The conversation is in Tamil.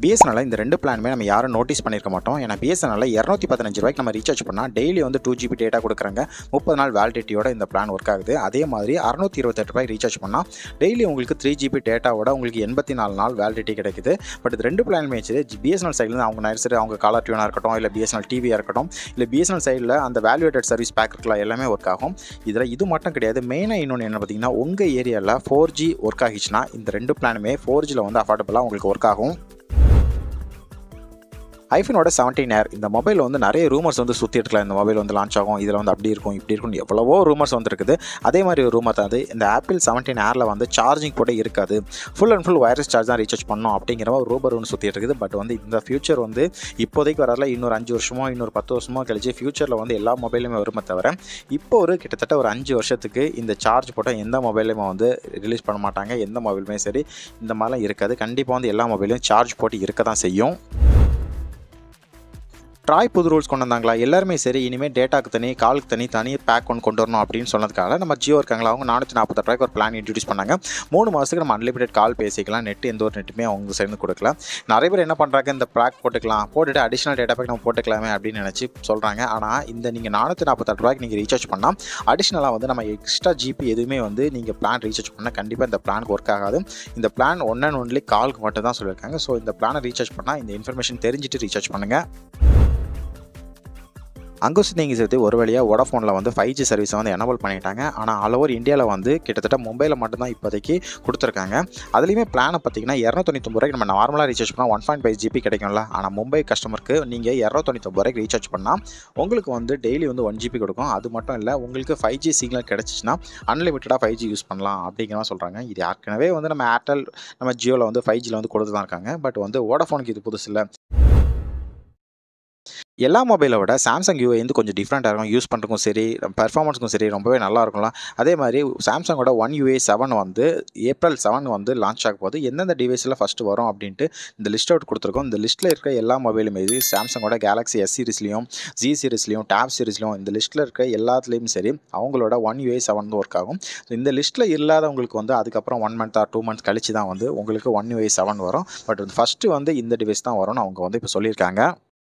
பிஎஸ்என்எல்ல இந்த 2 பிளானுமே நம்ம யாரும் நோட்டீஸ் பண்ணியிருக்க மாட்டோம். ஏன்னா பிஎஸ்என்எல்ல ₹215 நம்ம ரீசார்ஜ் பண்ணால் டெய்லி வந்து 2 GB டேட்டா கொடுக்குறாங்க. 30 நாள் வேலிடிட்டியோட இந்த பிளான் ஒர்க் ஆகுது. அதே மாதிரி ₹628 ரீசார்ஜ் பண்ணால் டெய்லி உங்களுக்கு 3 GB டேட்டாவோட உங்களுக்கு 84 நாள் வேலிடிட்டி கிடைக்குது. பட் இது 2 பிளானுமே சரி பிஎஸ்என்எல் சைட்லேருந்து அவங்க நர்சரி அவங்க காலர் டியூனாக இருக்கட்டும், இல்லை பிஎஸ்என்எல் டிவியாக இருக்கட்டும், இல்லை பிஎஸ்என்எல் சைடில் அந்த வேல்யூவேட்டட் சர்வீஸ் பேக் இருக்கலாம், எல்லாமே ஒர்க் ஆகும். இதில் இது மட்டும் கிடையாது. மெயினாக இன்னொன்று என்ன பார்த்தீங்கன்னா, உங்கள் ஏரியாவில் 4G ஒர்க் ஆகிடுச்சுன்னா இந்த 2 பிளானுமே 4Gயில் வந்து அஃபோர்டபுளாக உங்களுக்கு ஒர்க் ஆகும். ஐஃபோனோட 17 ஏர் இந்த மொபைல் வந்து நிறைய ரூமர்ஸ் வந்து சுற்றி இருக்கலாம். இந்த மொபைல் வந்து லான்ச் ஆகும், இதில் வந்து அப்படி இருக்கும் இப்படி இருக்கும் எவ்வளவோ ரூமர்ஸ் வந்துருக்குது. அதே மாதிரி ஒரு ரூமர் தான் அது. இந்த ஆப்பிள் 17 ஏரில் வந்து சார்ஜிங் போட இருக்காது, full and full wireless charge தான் ரீசார்ஜ் பண்ணணும் அப்படிங்கிற ஒரு ரூமர் ஒன்று சுற்றிட்டு இருக்குது. பட் வந்து இந்த ஃபியூச்சர் வந்து இப்போதைக்கு வரல, இன்னொரு 5 வருஷமோ இன்னொரு 10 வருஷமோ கழிச்சு ஃபியூச்சரில் வந்து எல்லா மொபைலுமே வருமே தவிர இப்போ ஒரு கிட்டத்தட்ட ஒரு 5 வருஷத்துக்கு இந்த சார்ஜ் போட்டால் எந்த மொபைலுமே வந்து ரிலீஸ் பண்ண மாட்டாங்க. எந்த மொபைலுமே சரி இந்த மாதிரிலாம் இருக்காது. கண்டிப்பாக வந்து எல்லா மொபைலையும் சார்ஜ் போட்டு இருக்க தான் செய்யும். ட்ராய் புது ரூல்ஸ் கொண்டு வந்தாங்களா, எல்லாருமே சரி இனிமேல் டேட்டாக்கு தனி காலுக்கு தனி பேக் ஒன்று கொண்டு வரணும் அப்படின்னு சொன்னதுக்காக நம்ம ஜியோ இருக்காங்களா அவங்க ₹448 ஒரு பிளான் இன்ட்ரடியூஸ் பண்ணாங்க. 3 மாதத்துக்கு நம்ம அன்லிமிடெட் கால் பேசிக்கலாம், நெட் எந்த ஒரு நெட்டுமே அவங்க சேர்ந்து கொடுக்கலாம். நிறைய பேர் என்ன பண்ணுறாங்க, இந்த பேக் போட்டுட்டு அடிஷனல் டேட்டா பேக் நம்ம போட்டுக்கலாமே அப்படின்னு நினச்சி சொல்கிறாங்க. ஆனால் இந்த நீங்கள் ₹448 நீங்கள் ரீசார்ஜ் பண்ணால் அடிஷ்னலாக வந்து நம்ம எக்ஸ்ட்ரா ஜிபி எதுவுமே வந்து நீங்கள் பிளான் ரீசார்ஜ் பண்ணால் கண்டிப்பாக இந்த பிளானுக்கு ஒர்க் ஆகாது. இந்த பிளான் ஒன் அண்ட் ஒன்லி காலுக்கு மட்டும் தான் சொல்லியிருக்காங்க. ஸோ இந்த பிளானை ரீசார்ஜ் பண்ணால் இந்த இன்ஃபர்மேஷன் தெரிஞ்சுட்டு ரீசார்ஜ் பண்ணுங்கள். அங்கே நீங்கள் சேர்த்து ஒரு வழியாக வோடாஃபோனில் வந்து 5G சர்வீஸை வந்து எனேபிள் பண்ணிட்டாங்க. ஆனால் ஆல் ஓவர் இந்தியாவில் வந்து கிட்டத்தட்ட மும்பையில் மட்டும்தான் இப்போதைக்கு கொடுத்துருக்காங்க. அதுலேயுமே பிளானை பார்த்தீங்கன்னா ₹299 நம்ம நார்மலாக ரீசார்ஜ் பண்ணால் 1.5 GB கிடைக்கும்ல. ஆனால் மும்பை கஸ்டமருக்கு நீங்கள் ₹299 ரீசார்ஜ் பண்ணால் உங்களுக்கு வந்து டெய்லி வந்து 1 GB கொடுக்கும். அது மட்டும் இல்லை, உங்களுக்கு 5G சிக்னல் கிடச்சிச்சின்னா அன்லிமிட்டடாக 5G யூஸ் பண்ணலாம் அப்படிங்கிற மாதிரி சொல்கிறாங்க. இது ஏற்கனவே வந்து நம்ம ஏர்டெல் நம்ம ஜியோவில் வந்து 5Gயில் வந்து கொடுத்து தான் இருக்காங்க. பட் வந்து வோடாஃபோனுக்கு இது புதுசு இல்லை. எல்லா மொபைலை விட சாம்சங் யூஐ வந்து கொஞ்சம் டிஃப்ரெண்ட்டாக இருக்கும். யூஸ் பண்ணுறதுக்கும் சரி பெர்ஃபார்மன்ஸுக்கும் சரி ரொம்பவே நல்லா இருக்கும்ல. அதே மாதிரி சாம்சங்கோட One UI 7 வந்து April 7 வந்து லான்ச் ஆக போகுது. எந்தெந்த டிவைஸில் ஃபஸ்ட்டு வரும் அப்படின்ட்டு இந்த லிஸ்ட் அவுட் கொடுத்துருக்கோம். இந்த லிஸ்ட்டில் இருக்க எல்லா மொபைலுமே சாம்சங்கோட கேலக்ஸி S சீரிஸ்லையும் G சீரிஸ்லையும் டேப் சீரிஸ்லையும் இந்த லிஸ்ட்டில் இருக்க எல்லாத்துலேயும் சரி அவங்களோட One UI 7 வந்து ஒர்க் ஆகும். ஸோ இந்த லிஸ்ட்டில் இல்லாதவங்களுக்கு வந்து அதுக்கப்புறம் 1 month or 2 months கழிச்சு தான் வந்து உங்களுக்கு One UI 7 வரும். பட் ஃபஸ்ட்டு வந்து இந்த டிவைஸ் தான் வரும்னு அவங்க வந்து இப்போ சொல்லியிருக்காங்க.